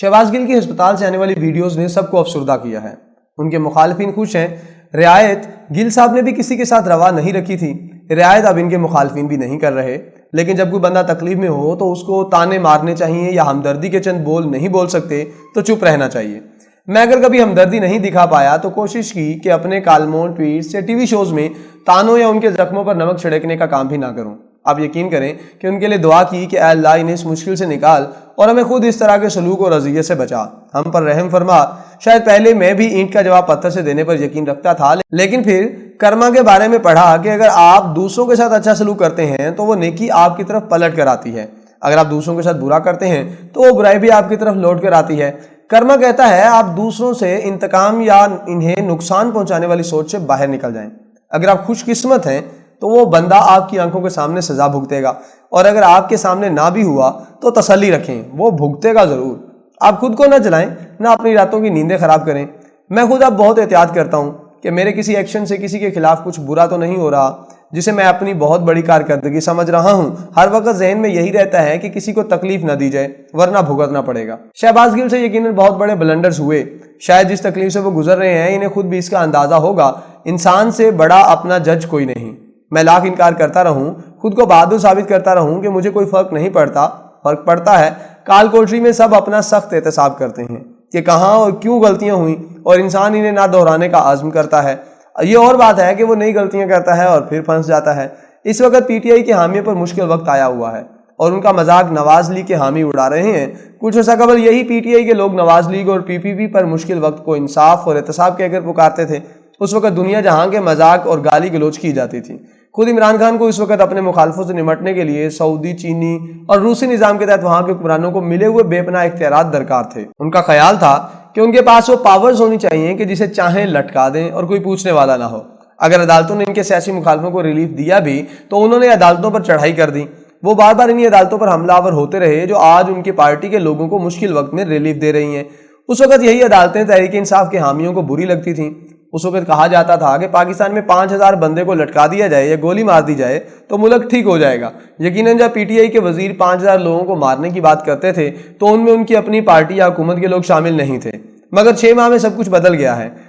شہباز گل کی ہسپتال سے آنے والی ویڈیوز نے سب کو افسردہ کیا ہے۔ ان کے مخالفین خوش ہیں۔ رعایت گل صاحب نے بھی کسی کے ساتھ روا نہیں رکھی تھی، رعایت اب ان کے مخالفین بھی نہیں کر رہے، لیکن جب کوئی بندہ تکلیف میں ہو تو اس کو تانے مارنے چاہیے یا ہمدردی کے چند بول نہیں بول سکتے تو چپ رہنا چاہیے۔ میں اگر کبھی ہمدردی نہیں دکھا پایا تو کوشش کی کہ اپنے کالموں، ٹویٹس یا ٹی وی شوز میں تانوں یا ان کے زخموں پر نمک چھڑکنے کا کام بھی نہ کروں۔ آپ یقین کریں کہ ان کے لیے دعا کی کہ اے اللہ انہیں اس مشکل سے نکال اور ہمیں خود اس طرح کے سلوک اور رضیت سے بچا، ہم پر رحم فرما۔ شاید پہلے میں بھی اینٹ کا جواب پتھر سے دینے پر یقین رکھتا تھا، لیکن پھر کرما کے بارے میں پڑھا کہ اگر آپ دوسروں کے ساتھ اچھا سلوک کرتے ہیں تو وہ نیکی آپ کی طرف پلٹ کر آتی ہے، اگر آپ دوسروں کے ساتھ برا کرتے ہیں تو وہ برائی بھی آپ کی طرف لوٹ کر آتی ہے۔ کرما کہتا ہے آپ دوسروں سے انتقام یا انہیں نقصان پہنچانے والی سوچ سے باہر نکل جائیں۔ اگر آپ خوش قسمت ہیں تو وہ بندہ آپ کی آنکھوں کے سامنے سزا بھگتے گا، اور اگر آپ کے سامنے نہ بھی ہوا تو تسلی رکھیں، وہ بھگتے گا ضرور۔ آپ خود کو نہ جلائیں، نہ اپنی راتوں کی نیندیں خراب کریں۔ میں خود اب بہت احتیاط کرتا ہوں کہ میرے کسی ایکشن سے کسی کے خلاف کچھ برا تو نہیں ہو رہا جسے میں اپنی بہت بڑی کارکردگی سمجھ رہا ہوں۔ ہر وقت ذہن میں یہی رہتا ہے کہ کسی کو تکلیف نہ دی جائے ورنہ بھگتنا پڑے گا۔ شہباز گل سے یقیناً بہت بڑے بلنڈرز ہوئے، شاید جس تکلیف سے وہ گزر رہے ہیں انہیں خود بھی اس کا اندازہ ہوگا۔ انسان سے بڑا اپنا جج کوئی نہیں۔ میں لاکھ انکار کرتا رہوں، خود کو بہادر ثابت کرتا رہوں کہ مجھے کوئی فرق نہیں پڑتا، فرق پڑتا ہے۔ کال کوٹری میں سب اپنا سخت احتساب کرتے ہیں کہ کہاں اور کیوں غلطیاں ہوئیں، اور انسان انہیں نہ دہرانے کا عزم کرتا ہے۔ یہ اور بات ہے کہ وہ نئی غلطیاں کرتا ہے اور پھر پھنس جاتا ہے۔ اس وقت پی ٹی آئی کے حامیوں پر مشکل وقت آیا ہوا ہے اور ان کا مذاق نواز لیگ کے حامی اڑا رہے ہیں۔ کچھ عرصہ قبل یہی پی ٹی آئی کے لوگ نواز لیگ اور پی پی پی پر مشکل وقت کو انصاف اور احتساب کہہ کر پکارتے تھے۔ اس وقت دنیا جہاں کے مذاق اور گالی گلوچ کی جاتی تھی۔ خود عمران خان کو اس وقت اپنے مخالفوں سے نمٹنے کے لیے سعودی، چینی اور روسی نظام کے تحت وہاں کے حکمرانوں کو ملے ہوئے بے پناہ اختیارات درکار تھے۔ ان کا خیال تھا کہ ان کے پاس وہ پاورز ہونی چاہیے کہ جسے چاہیں لٹکا دیں اور کوئی پوچھنے والا نہ ہو۔ اگر عدالتوں نے ان کے سیاسی مخالفوں کو ریلیف دیا بھی تو انہوں نے عدالتوں پر چڑھائی کر دی۔ وہ بار بار انہی عدالتوں پر حملہ آور ہوتے رہے جو آج ان کی پارٹی کے لوگوں کو مشکل وقت میں ریلیف دے رہی ہیں۔ اس وقت یہی عدالتیں تحریک انصاف کے حامیوں کو بری لگتی تھیں۔ اس وقت کہا جاتا تھا کہ پاکستان میں 5000 بندے کو لٹکا دیا جائے یا گولی مار دی جائے تو ملک ٹھیک ہو جائے گا۔ یقیناً جب پی ٹی آئی کے وزیر 5000 لوگوں کو مارنے کی بات کرتے تھے تو ان میں ان کی اپنی پارٹی یا حکومت کے لوگ شامل نہیں تھے، مگر 6 ماہ میں سب کچھ بدل گیا ہے۔